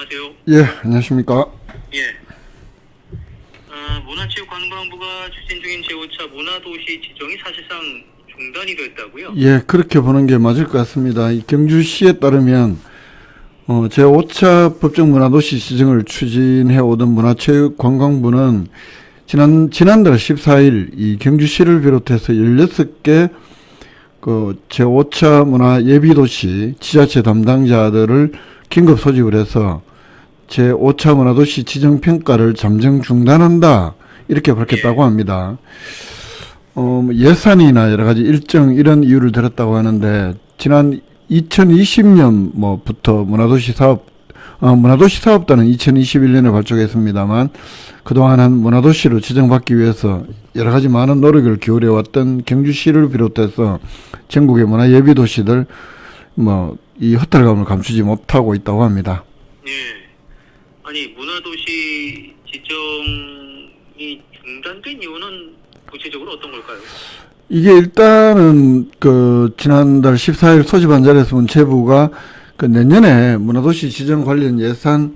안녕하세요. 예, 안녕하십니까. 예. 문화체육관광부가 추진 중인 제5차 문화도시 지정이 사실상 중단이 됐다고요? 예, 그렇게 보는 게 맞을 것 같습니다. 이 경주시에 따르면 제5차 법정 문화도시 지정을 추진해 오던 문화체육관광부는 지난달 14일 이 경주시를 비롯해서 16개 그 제5차 문화 예비도시 지자체 담당자들을 긴급 소집을 해서 제5차 문화도시 지정 평가를 잠정 중단한다 이렇게 밝혔다고 합니다. 예산이나 여러 가지 일정 이런 이유를 들었다고 하는데 지난 2020년부터 문화도시 사업단은 2021년에 발족했습니다만 그동안 한 문화도시로 지정받기 위해서 여러 가지 많은 노력을 기울여 왔던 경주시를 비롯해서 전국의 문화 예비도시들 이 허탈감을 감추지 못하고 있다고 합니다. 예. 아니, 문화도시 지정이 중단된 이유는 구체적으로 어떤 걸까요? 이게 일단은 지난달 14일 소집한 자리에서 문체부가 내년에 문화도시 지정 관련 예산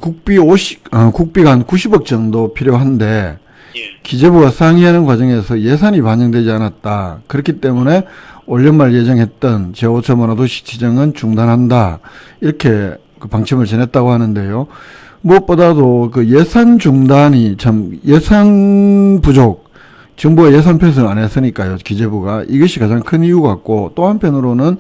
국비가 한 90억 정도 필요한데 예. 기재부가 상의하는 과정에서 예산이 반영되지 않았다. 그렇기 때문에 올 연말 예정했던 제5차 문화도시 지정은 중단한다. 이렇게 방침을 전했다고 하는데요. 무엇보다도 예산 중단이 예산 부족, 정부가 예산 편성을 안 했으니까요. 기재부가 이것이 가장 큰 이유 같고, 또 한편으로는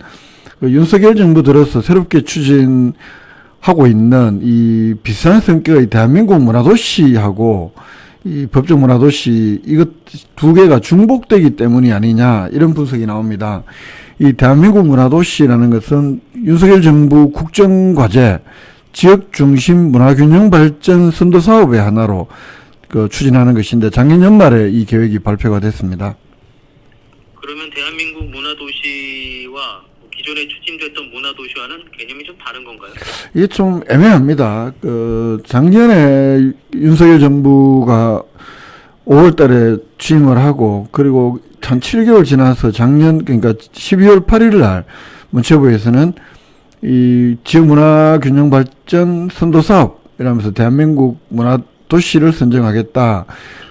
윤석열 정부 들어서 새롭게 추진하고 있는 이 비슷한 성격의 대한민국 문화도시하고 이 법정 문화도시 이것 두 개가 중복되기 때문이 아니냐 이런 분석이 나옵니다. 이 대한민국 문화도시라는 것은 윤석열 정부 국정과제 지역 중심 문화균형 발전 선도 사업의 하나로 추진하는 것인데 작년 연말에 이 계획이 발표가 됐습니다. 그러면 대한민국 문화도시와 기존에 추진됐던 문화도시와는 개념이 좀 다른 건가요? 이게 좀 애매합니다. 작년에 윤석열 정부가 5월 달에 취임을 하고, 그리고 한 7개월 지나서 그러니까 12월 8일 날 문체부에서는 이 지역문화균형 발전 선도사업 이라면서 대한민국 문화도시를 선정하겠다.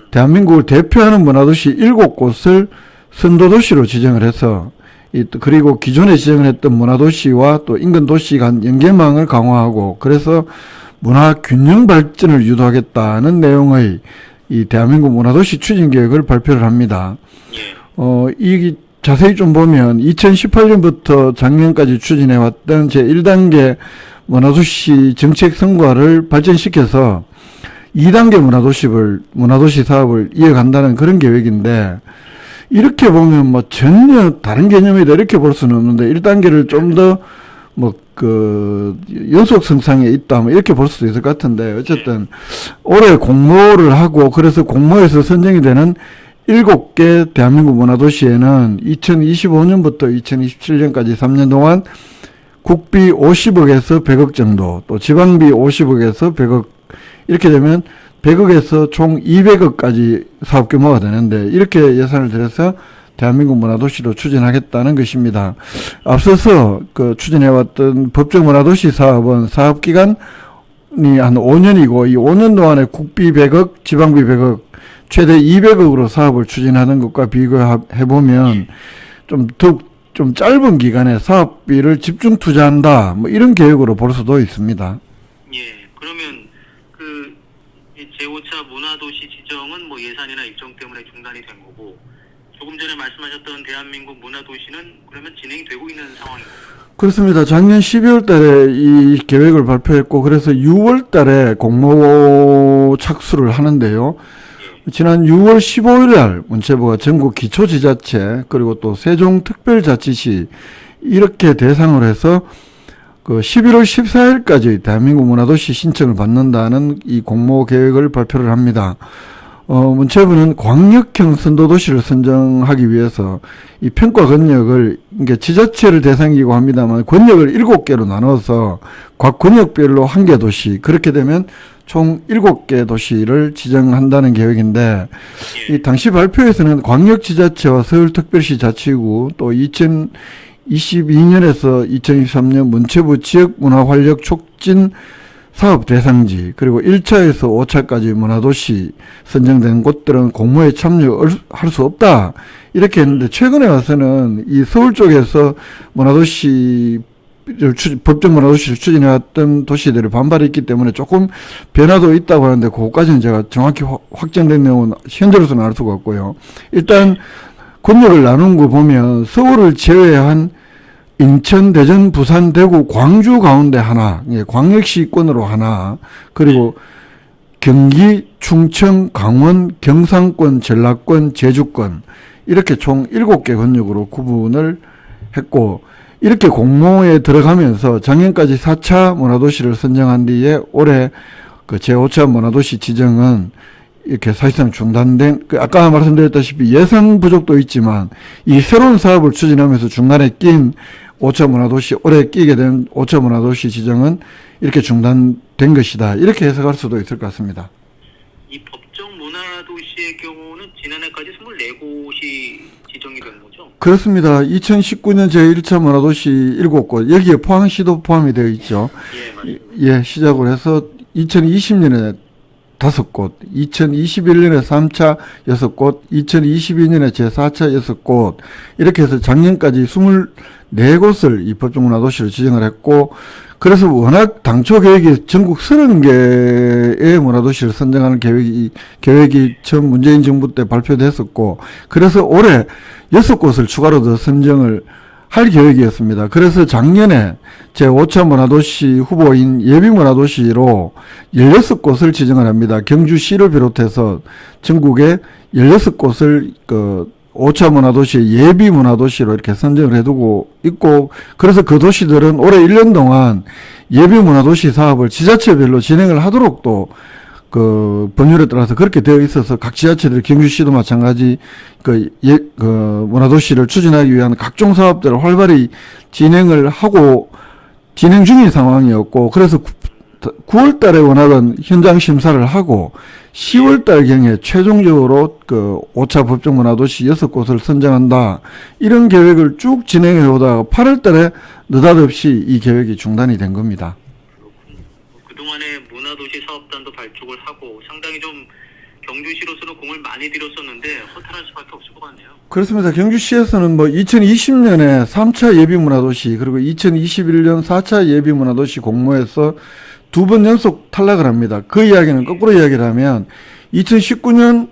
대한민국을 대표하는 문화도시 7곳을 선도도시로 지정을 해서 그리고 기존에 지정을 했던 문화도시와 또 인근 도시 간 연계망을 강화하고 그래서 문화균형 발전을 유도하겠다는 내용의 이 대한민국 문화도시 추진계획을 발표를 합니다. 이 자세히 좀 보면 2018년부터 작년까지 추진해왔던 제1단계 문화도시 정책 성과를 발전시켜서 2단계 문화도시 사업을 이어간다는 그런 계획인데 이렇게 보면 전혀 다른 개념이다 이렇게 볼 수는 없는데 1단계를 좀 더 연속 성상에 있다 이렇게 볼 수도 있을 것 같은데 어쨌든 올해 공모를 하고 그래서 공모에서 선정이 되는 7개 대한민국 문화도시에는 2025년부터 2027년까지 3년 동안 국비 50억에서 100억 정도 또 지방비 50억에서 100억 이렇게 되면 100억에서 총 200억까지 사업 규모가 되는데 이렇게 예산을 들여서 대한민국 문화도시로 추진하겠다는 것입니다. 앞서서 추진해왔던 법정 문화도시 사업은 사업기간이 한 5년이고 이 5년 동안에 국비 100억, 지방비 100억, 최대 200억으로 사업을 추진하는 것과 비교해보면 좀 짧은 기간에 사업비를 집중 투자한다 이런 계획으로 볼 수도 있습니다. 예. 그러면 제5차 문화도시 지정은 예산이나 일정 때문에 중단이 된 거고 조금 전에 말씀하셨던 대한민국 문화도시는 그러면 진행이 되고 있는 상황인가요? 그렇습니다. 작년 12월 달에 이 계획을 발표했고 그래서 6월 달에 공모 착수를 하는데요. 지난 6월 15일 날 문체부가 전국 기초지자체 그리고 또 세종특별자치시 이렇게 대상으로 해서 11월 14일까지 대한민국 문화도시 신청을 받는다는 이 공모 계획을 발표를 합니다. 문체부는 광역형 선도도시를 선정하기 위해서 이 평가 권역을 지자체를 대상이고 합니다만 권역을 7개로 나눠서 각 권역별로 1개 도시 그렇게 되면 총 7개 도시를 지정한다는 계획인데 이 당시 발표에서는 광역지자체와 서울특별시 자치구 또 2022년에서 2023년 문체부 지역문화활력 촉진 사업 대상지 그리고 1차에서 5차까지 문화도시 선정된 곳들은 공모에 참여할 수 없다 이렇게 했는데 최근에 와서는 이 서울 쪽에서 법정 문화도시를 추진해왔던 도시들이 반발이 있기 때문에 조금 변화도 있다고 하는데 그것까지는 제가 정확히 확정된 내용은 현재로서는 알 수가 없고요. 일단 권력을 나눈 거 보면 서울을 제외한 인천, 대전, 부산, 대구, 광주 가운데 하나, 광역시권으로 하나, 그리고 경기, 충청, 강원, 경상권, 전라권, 제주권 이렇게 총 7개 권역으로 구분을 했고 이렇게 공모에 들어가면서 작년까지 4차 문화도시를 선정한 뒤에 올해 그 제5차 문화도시 지정은 이렇게 사실상 중단된, 아까 말씀드렸다시피 예산 부족도 있지만 이 새로운 사업을 추진하면서 중간에 낀 5차 문화도시, 올해 끼게 된 5차 문화도시 지정은 이렇게 중단된 것이다. 이렇게 해석할 수도 있을 것 같습니다. 이 법정 문화도시의 경우는 지난해까지 24곳이 지정이 된 거죠? 그렇습니다. 2019년 제1차 문화도시 7곳, 여기에 포항시도 포함이 되어 있죠. 예, 맞습니다. 예, 시작을 해서 2020년에 5곳, 2021년에 3차 6곳, 2022년에 제4차 6곳, 이렇게 해서 작년까지 24곳을 이 법정문화도시로 지정을 했고, 그래서 워낙 당초 계획이 전국 30개의 문화도시를 선정하는 계획이 처음 문재인 정부 때 발표됐었고, 그래서 올해 6곳을 추가로 더 선정을 할 계획이었습니다. 그래서 작년에 제5차 문화도시 후보인 예비문화도시로 16곳을 지정을 합니다. 경주시를 비롯해서 전국에 16곳을 5차 문화도시 예비문화도시로 이렇게 선정을 해두고 있고, 그래서 그 도시들은 올해 1년 동안 예비문화도시 사업을 지자체별로 진행을 하도록 또 법률에 따라서 그렇게 되어 있어서 각 지자체들, 경주시도 마찬가지 문화도시를 추진하기 위한 각종 사업들을 활발히 진행을 하고 진행 중인 상황이었고, 그래서 9월 달에 워낙은 현장 심사를 하고 10월 달경에 최종적으로 5차 법정 문화도시 6곳을 선정한다. 이런 계획을 쭉 진행해 오다가 8월 달에 느닷없이 이 계획이 중단이 된 겁니다. 그동안에 문화도시 사업단도 발족을 하고 상당히 좀 경주시로서는 공을 많이 들였었는데 허탈할 수밖에 없을 것 같네요. 그렇습니다. 경주시에서는 2020년에 3차 예비문화도시 그리고 2021년 4차 예비문화도시 공모에서 2번 연속 탈락을 합니다. 그 이야기는 거꾸로 이야기를 하면 2019년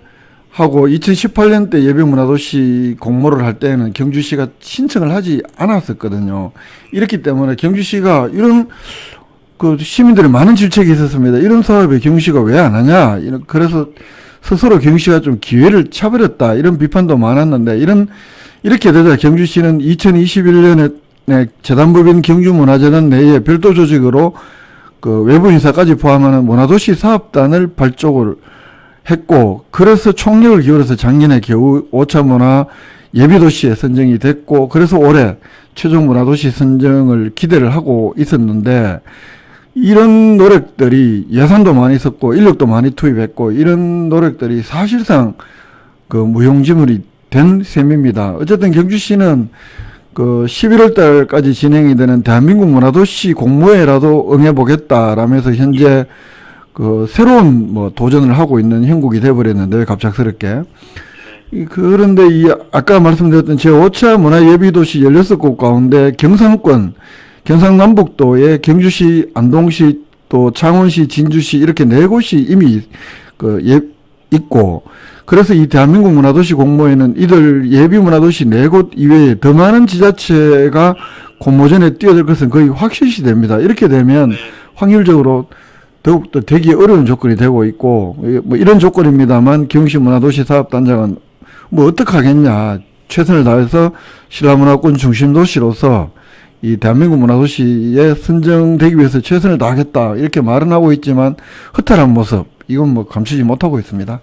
하고 2018년 때 예비문화도시 공모를 할 때는 경주시가 신청을 하지 않았었거든요. 이렇기 때문에 경주시가 이런 시민들의 많은 질책이 있었습니다. 이런 사업에 경주시가 왜 안 하냐. 그래서 스스로 경주시가 좀 기회를 차버렸다. 이런 비판도 많았는데 이렇게 되자 경주시는 2021년에 재단법인 경주문화재단 내에 별도 조직으로 외부 인사까지 포함하는 문화도시 사업단을 발족을 했고, 그래서 총력을 기울여서 작년에 겨우 5차 문화 예비도시에 선정이 됐고, 그래서 올해 최종 문화도시 선정을 기대를 하고 있었는데, 이런 노력들이 예산도 많이 썼고 인력도 많이 투입했고 이런 노력들이 사실상 무용지물이 된 셈입니다. 어쨌든 경주시는 11월 달까지 진행이 되는 대한민국 문화도시 공모에라도 응해보겠다라면서 현재 새로운 도전을 하고 있는 형국이 돼버렸는데 갑작스럽게. 그런데 아까 말씀드렸던 제5차 문화예비도시 16곳 가운데 경상남북도의 경주시, 안동시, 또 창원시, 진주시 이렇게 4곳이 이미 있고, 그래서 이 대한민국 문화도시 공모에는 이들 예비 문화도시 4곳 이외에 더 많은 지자체가 공모전에 뛰어들 것은 거의 확실시 됩니다. 이렇게 되면 확률적으로 더욱더 되기 어려운 조건이 되고 있고, 이런 조건입니다만 경시 문화도시 사업단장은 어떡하겠냐. 최선을 다해서 신라문화권 중심도시로서 이 대한민국 문화도시에 선정되기 위해서 최선을 다하겠다. 이렇게 말은 하고 있지만 허탈한 모습, 이건 감추지 못하고 있습니다.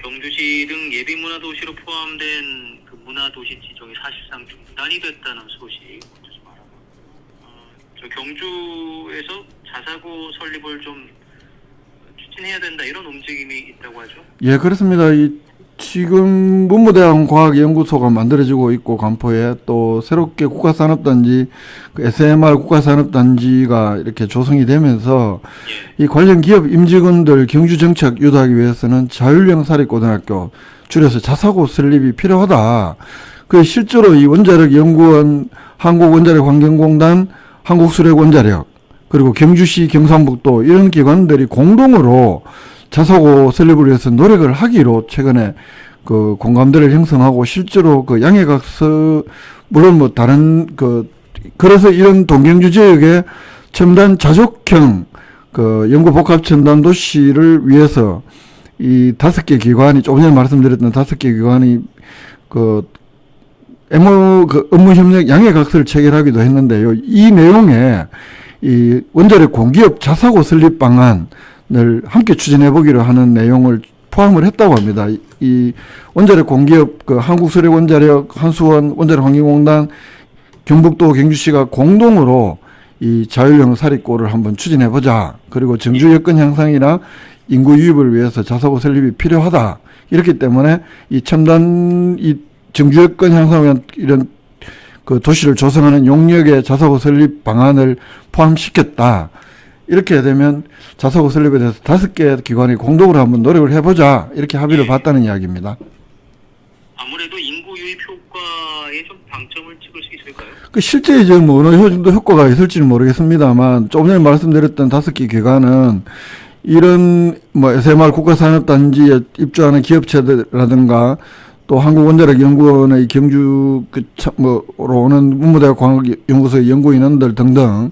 경주시 등 예비문화도시로 포함된 문화도시 지정이 사실상 중단이 됐다는 소식 먼저 좀 알아보고, 경주에서 자사고 설립을 좀 추진해야 된다 이런 움직임이 있다고 하죠? 예, 그렇습니다. 지금 문무대학 과학연구소가 만들어지고 있고 간포에 또 새롭게 국가산업단지 그 SMR 국가산업단지가 이렇게 조성이 되면서 이 관련 기업 임직원들 경주 정착 유도하기 위해서는 자율형 사립고등학교 줄여서 자사고 설립이 필요하다. 그 실제로 이 원자력 연구원, 한국원자력환경공단, 한국수력원자력 그리고 경주시 경상북도 이런 기관들이 공동으로 자사고 설립을 위해서 노력을 하기로 최근에 그 공감대를 형성하고 실제로 그 양해각서 물론 뭐 다른 그래서 이런 동경주 지역의 첨단 자족형 그 연구복합 첨단 도시를 위해서 이 5개 기관이 조금 전에 말씀드렸던 5개 기관이 그 업무 협력 양해각서를 체결하기도 했는데요. 이 내용에 이 원자력 공기업 자사고 설립 방안을 함께 추진해 보기로 하는 내용을 포함을 했다고 합니다. 이 원자력 공기업 그 한국수력원자력, 한수원, 원자력환경공단, 경북도 경주시가 공동으로 이 자율형 사립고를 한번 추진해 보자. 그리고 정주 여건 향상이나 인구 유입을 위해서 자사고 설립이 필요하다. 이렇기 때문에 이 첨단 이 정주 여건 향상 이런 그 도시를 조성하는 용역의 자사고 설립 방안을 포함시켰다. 이렇게 되면 자사고 설립에 대해서 5개 기관이 공동으로 한번 노력을 해보자. 이렇게 합의를 봤다는 이야기입니다. 아무래도 인구 유입 효과에 좀 방점을 찍을 수 있을까요? 그 실제 이제 뭐 어느 정도 효과가 있을지는 모르겠습니다만 조금 전에 말씀드렸던 5개 기관은 이런 뭐 SMR 국가산업단지에 입주하는 기업체라든가 또 한국원자력연구원의 경주 뭐로 오는 문무대학 과학연구소의 연구인원들 등등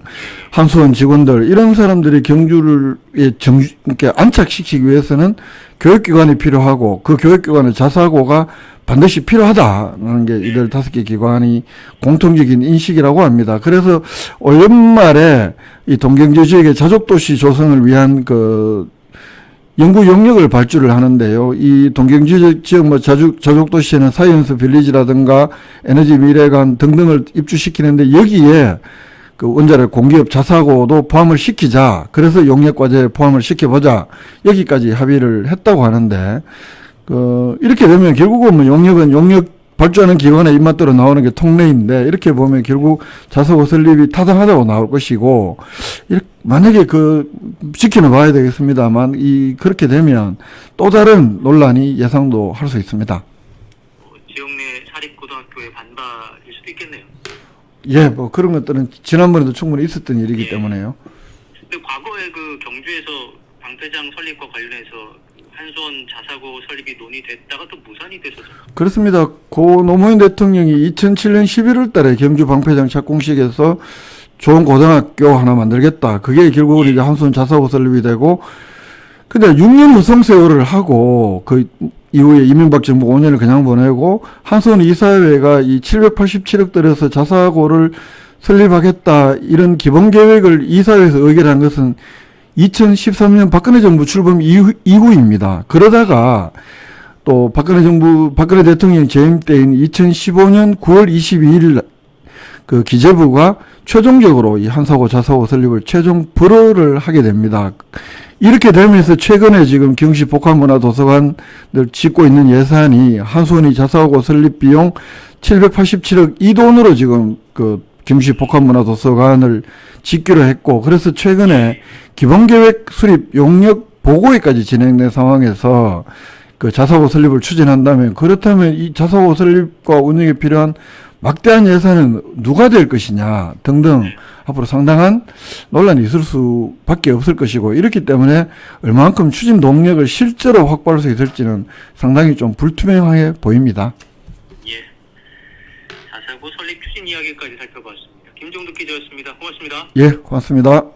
한수원 직원들 이런 사람들이 경주를 이렇게 안착시키기 위해서는 교육기관이 필요하고 그 교육기관의 자사고가 반드시 필요하다는 게 이들 5개 기관이 공통적인 인식이라고 합니다. 그래서 올 연말에 이 동경주 지역의 자족도시 조성을 위한 그 연구 용역을 발주를 하는데요. 이 동경주 지역 뭐 자족도시에는 사이언스 빌리지라든가 에너지 미래관 등등을 입주시키는데 여기에 그 원자력 공기업 자사고도 포함을 시키자. 그래서 용역과제에 포함을 시켜보자. 여기까지 합의를 했다고 하는데, 이렇게 되면 결국은 뭐 용역 발주하는 기관의 입맛대로 나오는 게 통례인데, 이렇게 보면 결국 자사고 설립이 타당하다고 나올 것이고, 만약에 지켜는 봐야 되겠습니다만, 그렇게 되면 또 다른 논란이 예상도 할 수 있습니다. 지역 내 사립고등학교의 반발일 수도 있겠네요. 예, 뭐 그런 것들은 지난번에도 충분히 있었던 일이기 때문에요. 근데 과거에 그 경주에서 방패장 설립과 관련해서 한수원 자사고 설립이 논의됐다가 또 무산이 됐었죠. 그렇습니다. 고 노무현 대통령이 2007년 11월 달에 경주 방패장 착공식에서 좋은 고등학교 하나 만들겠다. 그게 결국은 이제 한수원 자사고 설립이 되고, 근데 6년 후성 세월을 하고, 그 이후에 이명박 정부 5년을 그냥 보내고, 한수원 이사회가 이 787억 들여서 자사고를 설립하겠다, 이런 기본 계획을 이사회에서 의결한 것은 2013년 박근혜 정부 출범 이후입니다. 그러다가 또 박근혜 대통령 재임 때인 2015년 9월 22일 그 기재부가 최종적으로 이 한사고 자사고 설립을 최종 불허를 하게 됩니다. 이렇게 되면서 최근에 지금 경시 복합문화도서관을 짓고 있는 예산이 한수원이 자사고 설립 비용 787억 이 돈으로 지금 그 경시 복합문화도서관을 짓기로 했고, 그래서 최근에 기본계획 수립 용역 보고회까지 진행된 상황에서 그 자사고 설립을 추진한다면, 그렇다면 이 자사고 설립과 운영에 필요한 막대한 예산은 누가 될 것이냐 등등 앞으로 상당한 논란이 있을 수밖에 없을 것이고, 이렇기 때문에 얼마만큼 추진 동력을 실제로 확보할 수 있을지는 상당히 좀 불투명해 보입니다. 예, 자사고 설립 추진 이야기까지 살펴봤습니다. 김종득 기자였습니다. 고맙습니다. 예, 고맙습니다.